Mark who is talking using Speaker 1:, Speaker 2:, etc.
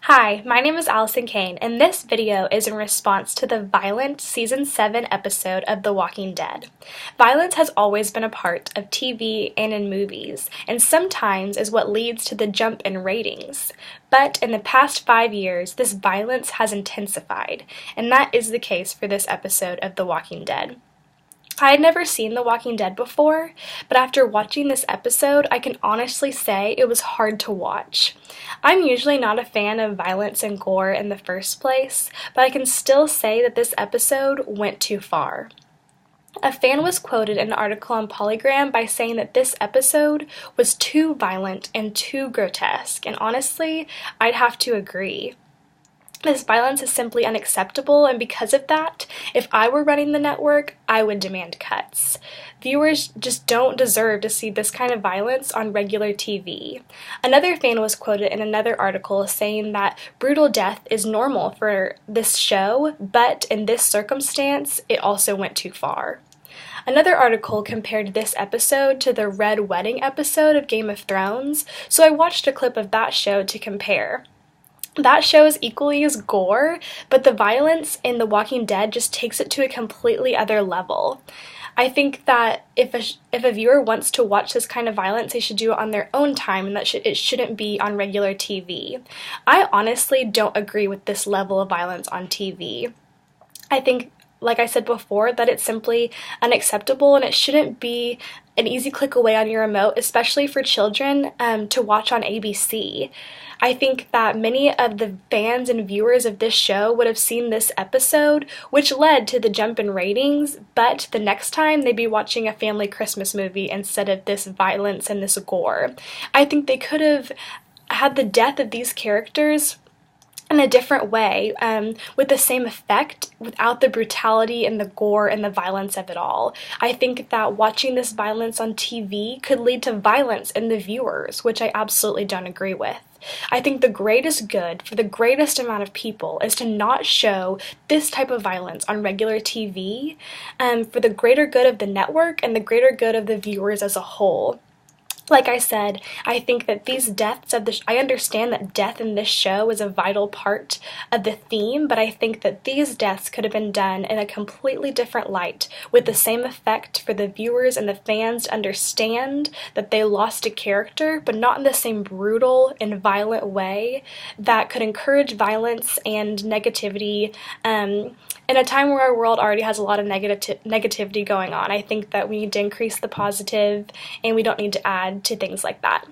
Speaker 1: Hi, my name is Allison Kane, and this video is in response to the violent Season 7 episode of The Walking Dead. Violence has always been a part of TV and in movies, and sometimes is what leads to the jump in ratings. But in the past 5 years, this violence has intensified, and that is the case for this episode of The Walking Dead. I had never seen The Walking Dead before, but after watching this episode, I can honestly say it was hard to watch. I'm usually not a fan of violence and gore in the first place, but I can still say that this episode went too far. A fan was quoted in an article on Polygram by saying that this episode was too violent and too grotesque, and honestly, I'd have to agree. This violence is simply unacceptable, and because of that, if I were running the network, I would demand cuts. Viewers just don't deserve to see this kind of violence on regular TV. Another fan was quoted in another article saying that brutal death is normal for this show, but in this circumstance, it also went too far. Another article compared this episode to the Red Wedding episode of Game of Thrones, so I watched a clip of that show to compare. That show is equally as gore, but the violence in The Walking Dead just takes it to a completely other level. I think that if a viewer wants to watch this kind of violence, they should do it on their own time, and that it shouldn't be on regular TV. I honestly don't agree with this level of violence on TV. I think, like I said before, that it's simply unacceptable, and it shouldn't be an easy click away on your remote, especially for children, to watch on ABC. I think that many of the fans and viewers of this show would have seen this episode, which led to the jump in ratings, but the next time they'd be watching a family Christmas movie instead of this violence and this gore. I think they could have had the death of these characters in a different way, with the same effect, without the brutality and the gore and the violence of it all. I think that watching this violence on TV could lead to violence in the viewers, which I absolutely don't agree with. I think the greatest good for the greatest amount of people is to not show this type of violence on regular TV, for the greater good of the network and the greater good of the viewers as a whole. Like I said, I think that these deaths I understand that death in this show is a vital part of the theme, but I think that these deaths could have been done in a completely different light, with the same effect for the viewers and the fans to understand that they lost a character, but not in the same brutal and violent way that could encourage violence and negativity, in a time where our world already has a lot of negativity going on. I think that we need to increase the positive, and we don't need to add to things like that.